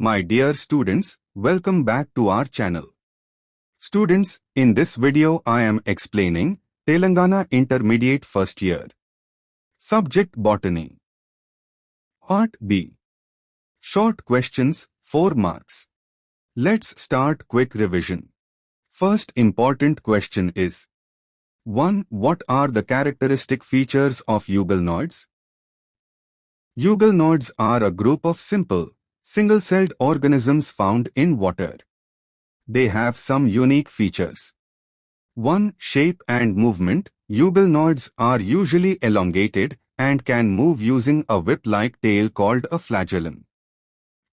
My dear students, welcome back to our channel. Students, in this video I am explaining Telangana Intermediate First Year. Subject Botany. Part B. Short questions, 4 marks. Let's start quick revision. First important question is 1. What are the characteristic features of euglenoids? Euglenoids are a group of simple, single-celled organisms found in water. They have some unique features. 1. Shape and movement. Euglenoids are usually elongated and can move using a whip-like tail called a flagellum.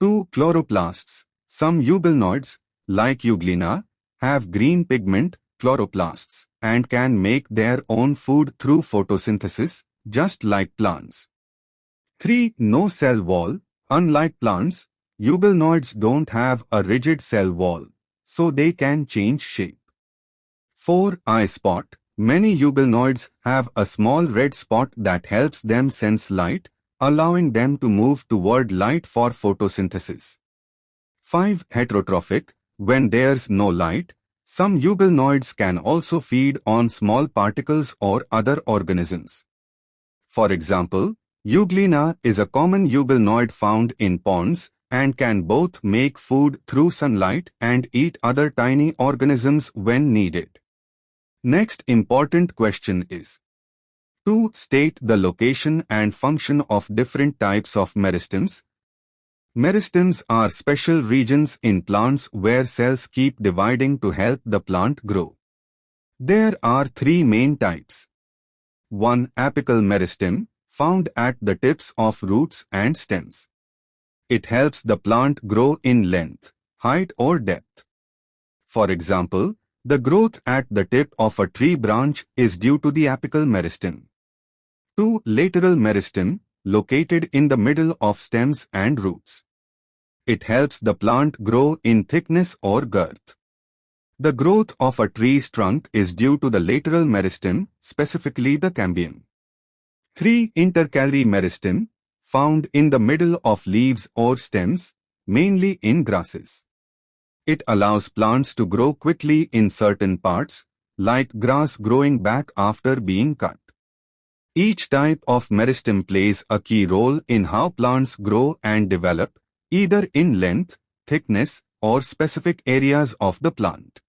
2. Chloroplasts. Some euglenoids, like Euglena, have green pigment, chloroplasts, and can make their own food through photosynthesis, just like plants. 3. No cell wall. Unlike plants, euglenoids don't have a rigid cell wall, so they can change shape. 4. Eye spot. Many euglenoids have a small red spot that helps them sense light, allowing them to move toward light for photosynthesis. 5. Heterotrophic. When there's no light, some euglenoids can also feed on small particles or other organisms. For example, Euglena is a common euglenoid found in ponds and can both make food through sunlight and eat other tiny organisms when needed. Next important question is 2. State the location and function of different types of meristems. Meristems are special regions in plants where cells keep dividing to help the plant grow. There are 3 main types. 1. Apical meristem, found at the tips of roots and stems. It helps the plant grow in length, height or depth. For example, the growth at the tip of a tree branch is due to the apical meristem. 2. Lateral meristem, located in the middle of stems and roots. It helps the plant grow in thickness or girth. The growth of a tree's trunk is due to the lateral meristem, specifically the cambium. 3. Intercalary meristem, found in the middle of leaves or stems, mainly in grasses. It allows plants to grow quickly in certain parts, like grass growing back after being cut. Each type of meristem plays a key role in how plants grow and develop, either in length, thickness, or specific areas of the plant.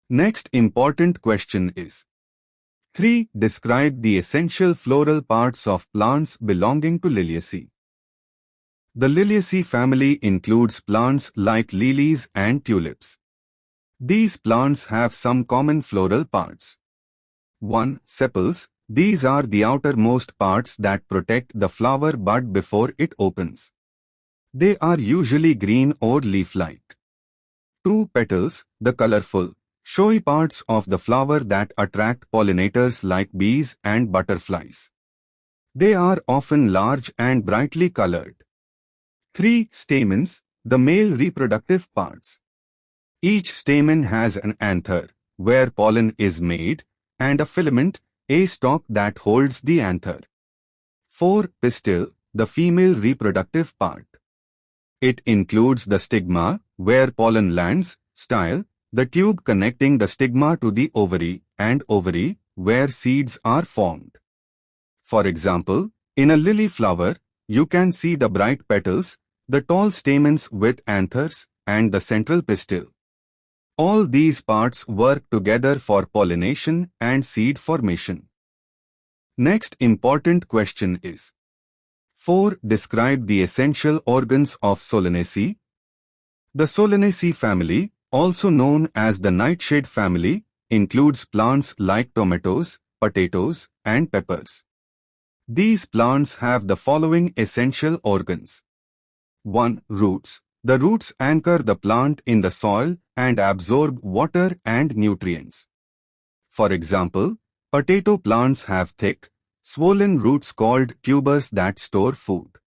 Next important question is 3. Describe the essential floral parts of plants belonging to Liliaceae. The Liliaceae family includes plants like lilies and tulips. These plants have some common floral parts. 1. Sepals. These are the outermost parts that protect the flower bud before it opens. They are usually green or leaf-like. 2. Petals. The colorful, showy parts of the flower that attract pollinators like bees and butterflies. They are often large and brightly colored. 3. Stamens, the male reproductive parts. Each stamen has an anther, where pollen is made, and a filament, a stalk that holds the anther. 4. Pistil, the female reproductive part. It includes the stigma, where pollen lands, style, the tube connecting the stigma to the ovary, and ovary, where seeds are formed. For example, in a lily flower, you can see the bright petals, the tall stamens with anthers, and the central pistil. All these parts work together for pollination and seed formation. Next important question is 4. Describe the essential organs of solanaceae. The solanaceae family, also known as the nightshade family, includes plants like tomatoes, potatoes, and peppers. These plants have the following essential organs. 1. Roots. The roots anchor the plant in the soil and absorb water and nutrients. For example, potato plants have thick, swollen roots called tubers that store food.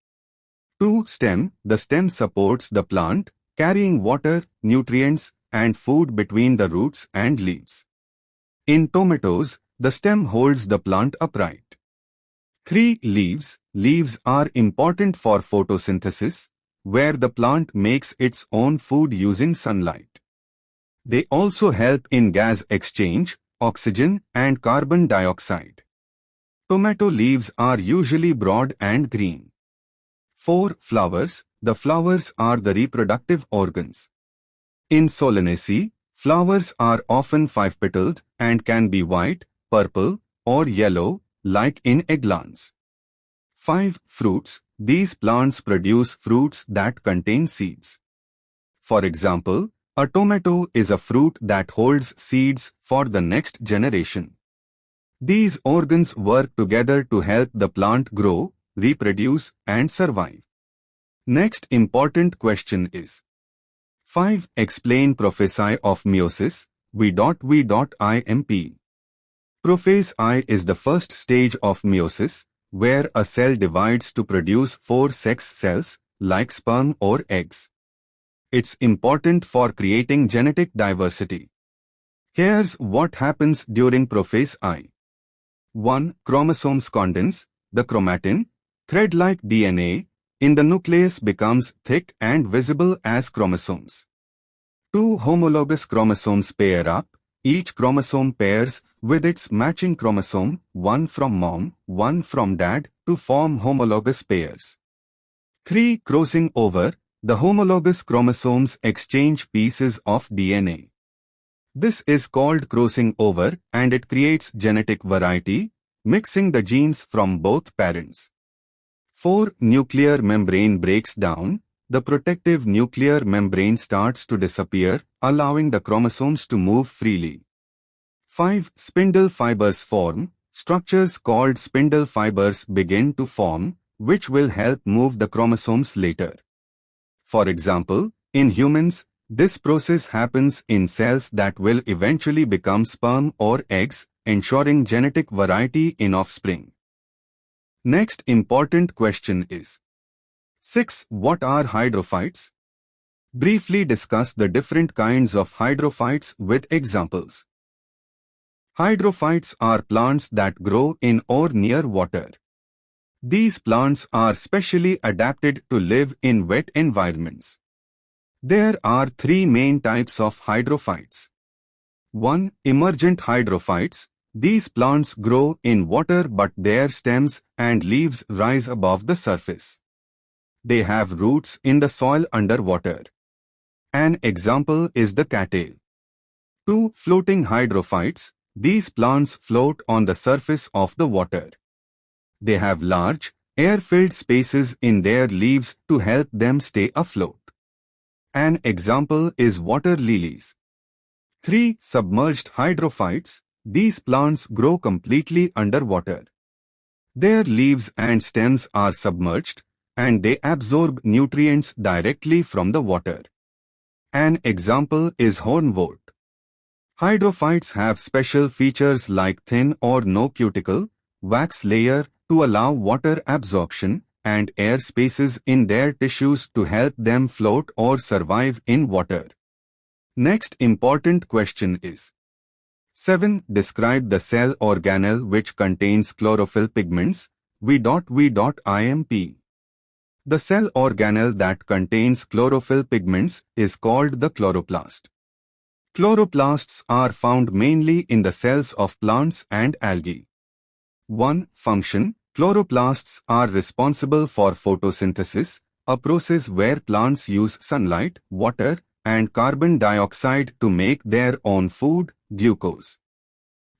2. Stem. The stem supports the plant, carrying water, nutrients, and food between the roots and leaves. In tomatoes, the stem holds the plant upright. 3. Leaves. Leaves are important for photosynthesis. where the plant makes its own food using sunlight. They also help in gas exchange, oxygen and carbon dioxide. Tomato leaves are usually broad and green. 4. Flowers. The flowers are the reproductive organs. In Solanaceae, flowers are often five-petaled and can be white, purple, or yellow, like in eggplants. 5. Fruits. These plants produce fruits that contain seeds. For example, a tomato is a fruit that holds seeds for the next generation. These organs work together to help the plant grow, reproduce, and survive. Next important question is 5. Explain Prophase I of meiosis. V.V.IMP. Prophase I is the first stage of meiosis, where a cell divides to produce 4 sex cells, like sperm or eggs. It's important for creating genetic diversity. Here's what happens during Prophase I. 1. Chromosomes condense. The chromatin, thread-like DNA, in the nucleus becomes thick and visible as chromosomes. 2. Homologous chromosomes pair up. Each chromosome pairs with its matching chromosome, one from mom, one from dad, to form homologous pairs. 3. Crossing over. The homologous chromosomes exchange pieces of DNA. This is called crossing over and it creates genetic variety, mixing the genes from both parents. 4. Nuclear membrane breaks down. The protective nuclear membrane starts to disappear, allowing the chromosomes to move freely. 5. Spindle fibers form. Structures called spindle fibers begin to form, which will help move the chromosomes later. For example, in humans, this process happens in cells that will eventually become sperm or eggs, ensuring genetic variety in offspring. Next important question is 6. What are hydrophytes? Briefly discuss the different kinds of hydrophytes with examples. Hydrophytes are plants that grow in or near water. These plants are specially adapted to live in wet environments. There are 3 main types of hydrophytes. 1. Emergent hydrophytes. These plants grow in water but their stems and leaves rise above the surface. They have roots in the soil underwater. An example is the cattail. 2. Floating hydrophytes. These plants float on the surface of the water. They have large, air-filled spaces in their leaves to help them stay afloat. An example is water lilies. 3. Submerged hydrophytes. These plants grow completely underwater. Their leaves and stems are submerged, and they absorb nutrients directly from the water. An example is hornwort. Hydrophytes have special features like thin or no cuticle, wax layer to allow water absorption, and air spaces in their tissues to help them float or survive in water. Next important question is 7. Describe the cell organelle which contains chlorophyll pigments. V.V.IMP. The cell organelle that contains chlorophyll pigments is called the chloroplast. Chloroplasts are found mainly in the cells of plants and algae. 1. Function. Chloroplasts are responsible for photosynthesis, a process where plants use sunlight, water, and carbon dioxide to make their own food, glucose.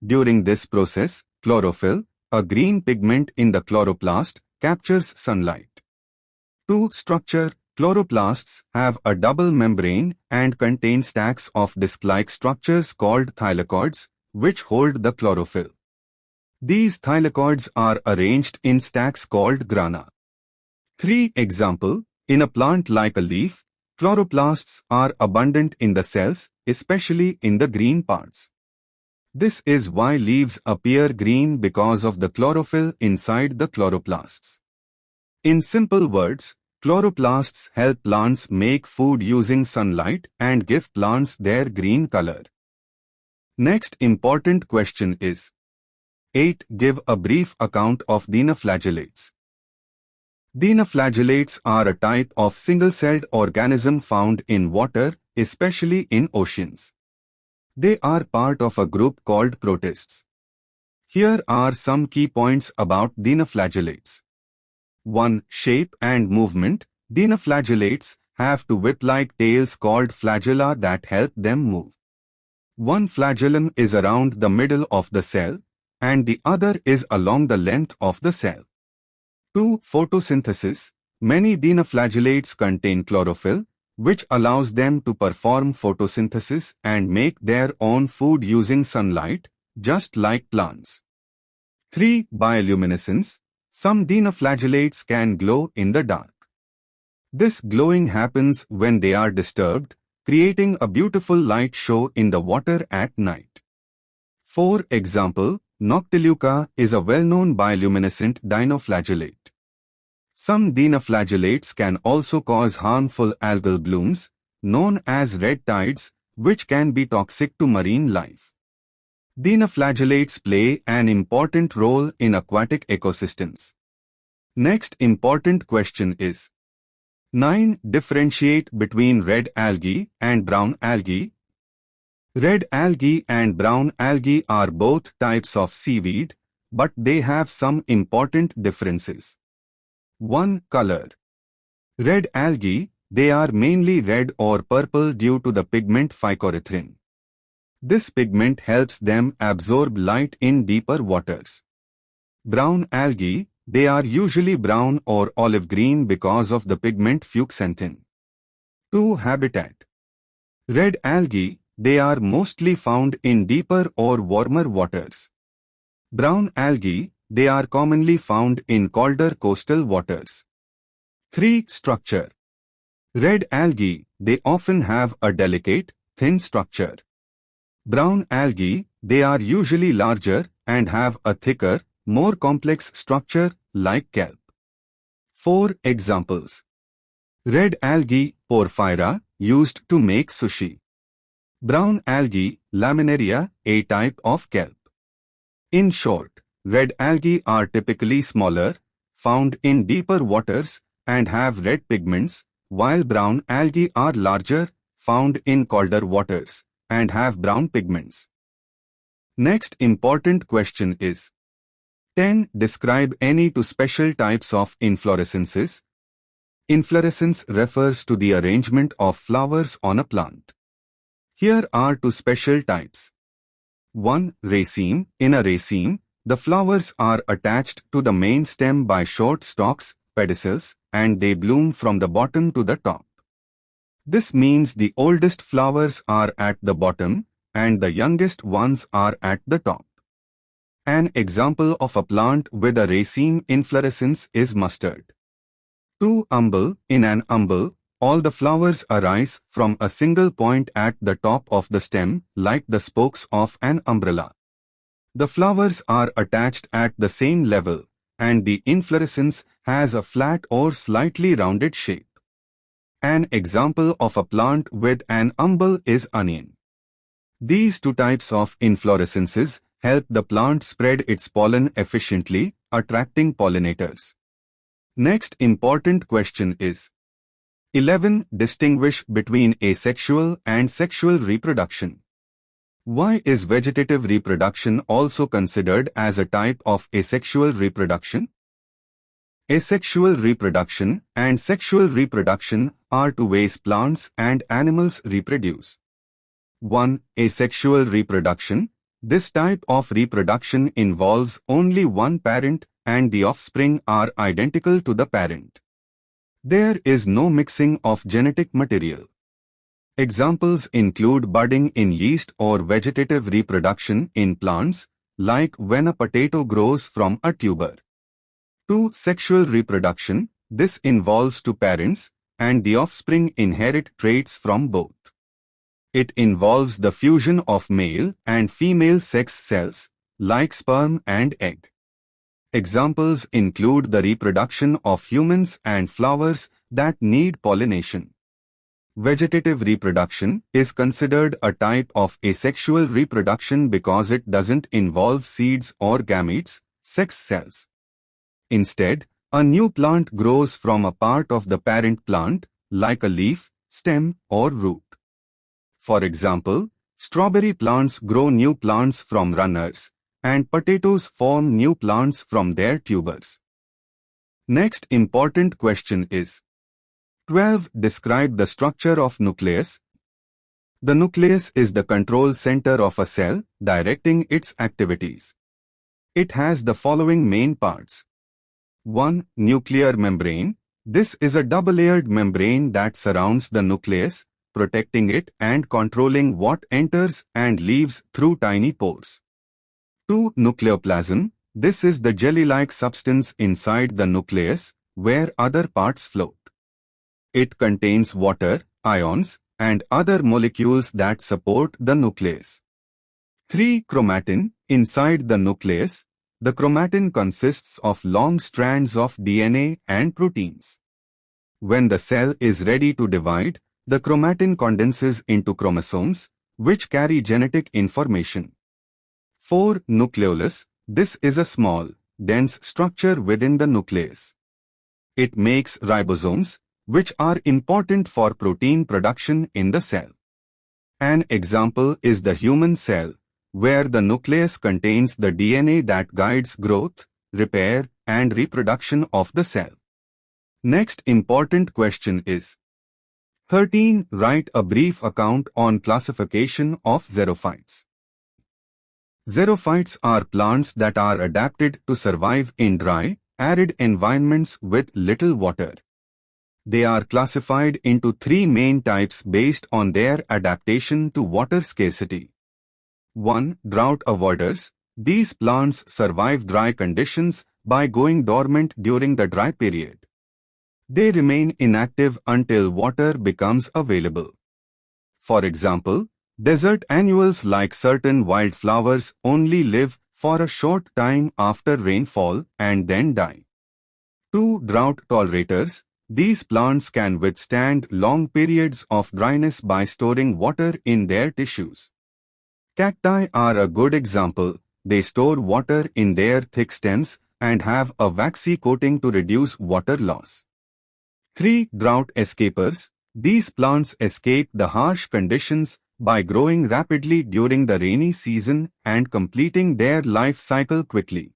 During this process, chlorophyll, a green pigment in the chloroplast, captures sunlight. 2. Structure. Chloroplasts have a double membrane and contain stacks of disc-like structures called thylakoids, which hold the chlorophyll. These thylakoids are arranged in stacks called grana. 3. Example. In a plant like a leaf, chloroplasts are abundant in the cells, especially in the green parts. This is why leaves appear green because of the chlorophyll inside the chloroplasts. In simple words, chloroplasts help plants make food using sunlight and give plants their green color. Next important question is 8. Give a brief account of dinoflagellates. Dinoflagellates are a type of single-celled organism found in water, especially in oceans. They are part of a group called protists. Here are some key points about dinoflagellates. 1. Shape and movement. Dinoflagellates have two whip-like tails called flagella that help them move. One flagellum is around the middle of the cell, and the other is along the length of the cell. 2. Photosynthesis. Many dinoflagellates contain chlorophyll, which allows them to perform photosynthesis and make their own food using sunlight, just like plants. 3. Bioluminescence. Some dinoflagellates can glow in the dark. This glowing happens when they are disturbed, creating a beautiful light show in the water at night. 4. Example, Noctiluca is a well-known bioluminescent dinoflagellate. Some dinoflagellates can also cause harmful algal blooms, known as red tides, which can be toxic to marine life. Dinoflagellates play an important role in aquatic ecosystems. Next important question is 9. Differentiate between red algae and brown algae. Red algae and brown algae are both types of seaweed, but they have some important differences. 1. Color. Red algae, they are mainly red or purple due to the pigment phycoerythrin. This pigment helps them absorb light in deeper waters. Brown algae, they are usually brown or olive green because of the pigment fuchsanthin. 2. Habitat. Red algae, they are mostly found in deeper or warmer waters. Brown algae, they are commonly found in colder coastal waters. 3. Structure. Red algae, they often have a delicate, thin structure. Brown algae, they are usually larger and have a thicker, more complex structure like kelp. 4. Examples. Red algae, Porphyra, used to make sushi. Brown algae, Laminaria, a type of kelp. In short, red algae are typically smaller, found in deeper waters, and have red pigments, while brown algae are larger, found in colder waters, and have brown pigments. Next important question is 10. Describe any two special types of inflorescences. Inflorescence refers to the arrangement of flowers on a plant. Here are two special types. 1. Raceme. In a raceme, the flowers are attached to the main stem by short stalks, pedicels, and they bloom from the bottom to the top. This means the oldest flowers are at the bottom and the youngest ones are at the top. An example of a plant with a raceme inflorescence is mustard. 2. Umbel. In an umbel, all the flowers arise from a single point at the top of the stem, like the spokes of an umbrella. The flowers are attached at the same level, and the inflorescence has a flat or slightly rounded shape. An example of a plant with an umbel is onion. These two types of inflorescences help the plant spread its pollen efficiently, attracting pollinators. Next important question is 11. Distinguish between asexual and sexual reproduction. Why is vegetative reproduction also considered as a type of asexual reproduction? Asexual reproduction and sexual reproduction are two ways plants and animals reproduce. 1. Asexual reproduction. This type of reproduction involves only one parent and the offspring are identical to the parent. There is no mixing of genetic material. Examples include budding in yeast or vegetative reproduction in plants, like when a potato grows from a tuber. 2. Sexual reproduction. This involves two parents, and the offspring inherit traits from both. It involves the fusion of male and female sex cells, like sperm and egg. Examples include the reproduction of humans and flowers that need pollination. Vegetative reproduction is considered a type of asexual reproduction because it doesn't involve seeds or gametes, sex cells. Instead, A new plant grows from a part of the parent plant, like a leaf, stem, or root. For example, strawberry plants grow new plants from runners, and potatoes form new plants from their tubers. Next important question is 12. Describe the structure of nucleus. The nucleus is the control center of a cell, directing its activities. It has the following main parts. 1. Nuclear membrane. This is a double-layered membrane that surrounds the nucleus, protecting it and controlling what enters and leaves through tiny pores. 2. Nucleoplasm. This is the jelly-like substance inside the nucleus, where other parts float. It contains water, ions, and other molecules that support the nucleus. 3. Chromatin. Inside the nucleus, the chromatin consists of long strands of DNA and proteins. When the cell is ready to divide, the chromatin condenses into chromosomes, which carry genetic information. 4. Nucleolus. This is a small, dense structure within the nucleus. It makes ribosomes, which are important for protein production in the cell. An example is the human cell, where the nucleus contains the DNA that guides growth, repair, and reproduction of the cell. Next important question is 13. Write a brief account on classification of xerophytes. Xerophytes are plants that are adapted to survive in dry, arid environments with little water. They are classified into 3 main types based on their adaptation to water scarcity. 1. Drought avoiders. These plants survive dry conditions by going dormant during the dry period. They remain inactive until water becomes available. For example, desert annuals like certain wildflowers only live for a short time after rainfall and then die. 2. Drought tolerators. These plants can withstand long periods of dryness by storing water in their tissues. Cacti are a good example. They store water in their thick stems and have a waxy coating to reduce water loss. 3. Drought escapers. These plants escape the harsh conditions by growing rapidly during the rainy season and completing their life cycle quickly.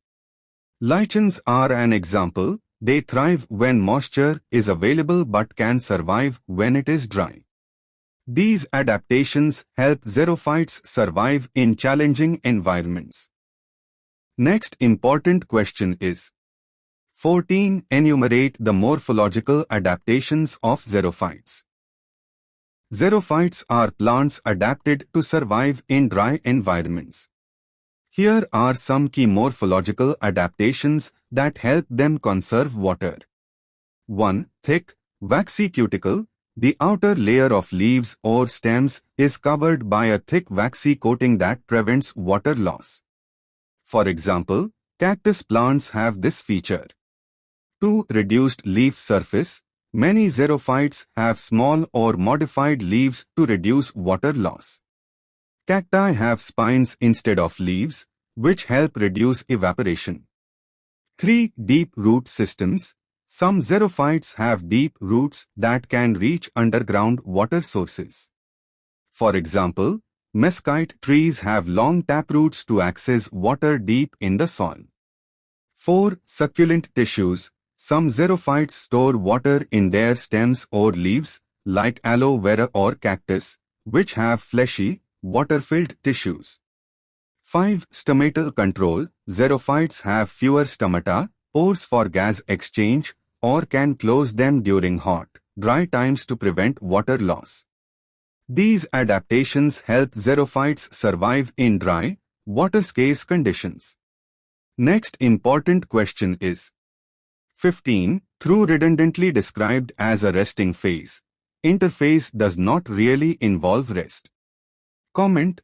Lichens are an example. They thrive when moisture is available but can survive when it is dry. These adaptations help xerophytes survive in challenging environments. Next important question is 14. Enumerate the morphological adaptations of xerophytes. Xerophytes are plants adapted to survive in dry environments. Here are some key morphological adaptations that help them conserve water. 1. Thick, waxy cuticle. The outer layer of leaves or stems is covered by a thick waxy coating that prevents water loss. For example, cactus plants have this feature. 2. Reduced leaf surface. Many xerophytes have small or modified leaves to reduce water loss. Cacti have spines instead of leaves, which help reduce evaporation. 3. Deep root systems. Some xerophytes have deep roots that can reach underground water sources. For example, mesquite trees have long taproots to access water deep in the soil. 4. Succulent tissues. Some xerophytes store water in their stems or leaves, like aloe vera or cactus, which have fleshy, water-filled tissues. 5. Stomatal control. Xerophytes have fewer stomata, pores for gas exchange, or can close them during hot, dry times to prevent water loss. These adaptations help xerophytes survive in dry, water-scarce conditions. Next important question is 15. Though redundantly described as a resting phase, interphase does not really involve rest. Comment.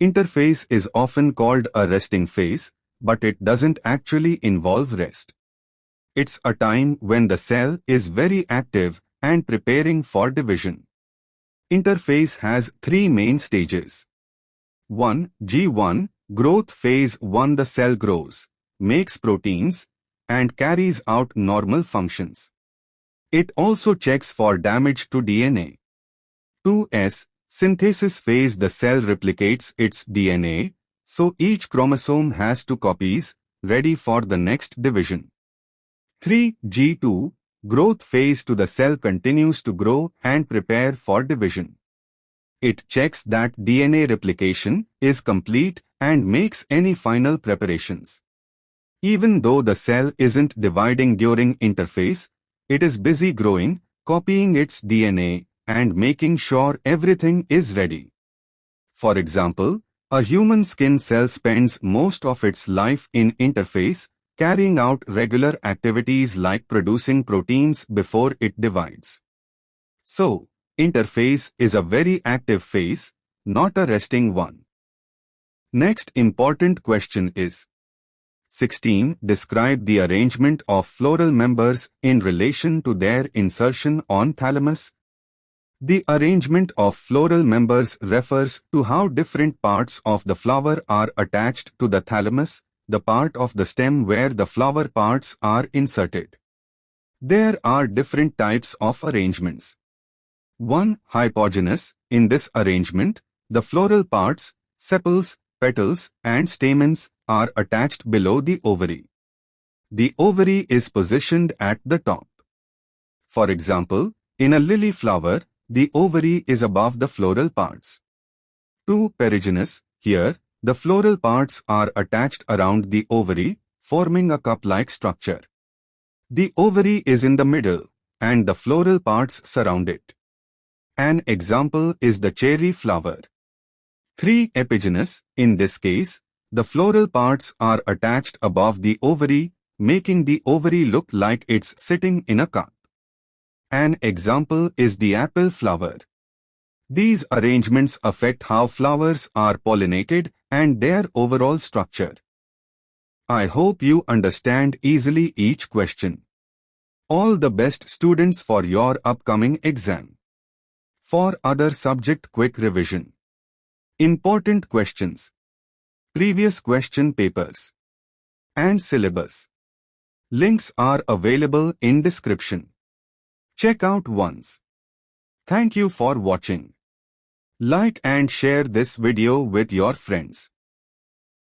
Interphase is often called a resting phase, but it doesn't actually involve rest. It's a time when the cell is very active and preparing for division. Interphase has 3 main stages. 1. G1, growth phase 1. The cell grows, makes proteins, and carries out normal functions. It also checks for damage to DNA. 2s. Synthesis phase. The cell replicates its DNA, so each chromosome has 2 copies, ready for the next division. 3g2. Growth phase. The cell continues to grow and prepare for division. It checks that DNA replication is complete and makes any final preparations. Even though the cell isn't dividing during interphase, it is busy growing, copying its DNA, and making sure everything is ready. For example, a human skin cell spends most of its life in interphase, carrying out regular activities like producing proteins before it divides. So, interphase is a very active phase, not a resting one. Next important question is 16. Describe the arrangement of floral members in relation to their insertion on thalamus. The arrangement of floral members refers to how different parts of the flower are attached to the thalamus, the part of the stem where the flower parts are inserted. There are different types of arrangements. 1. Hypogynous. In this arrangement, the floral parts, sepals, petals, and stamens are attached below the ovary. The ovary is positioned at the top. For example, in a lily flower, the ovary is above the floral parts. 2. Perigynous. Here, the floral parts are attached around the ovary, forming a cup-like structure. The ovary is in the middle, and the floral parts surround it. An example is the cherry flower. 3. Epigynous. In this case, the floral parts are attached above the ovary, making the ovary look like it's sitting in a cup. An example is the apple flower. These arrangements affect how flowers are pollinated and their overall structure. I hope you understand easily each question. All the best, students, for your upcoming exam. For other subject quick revision. Important questions. Previous question papers. And syllabus. Links are available in description. Check out once. Thank you for watching. Like and share this video with your friends.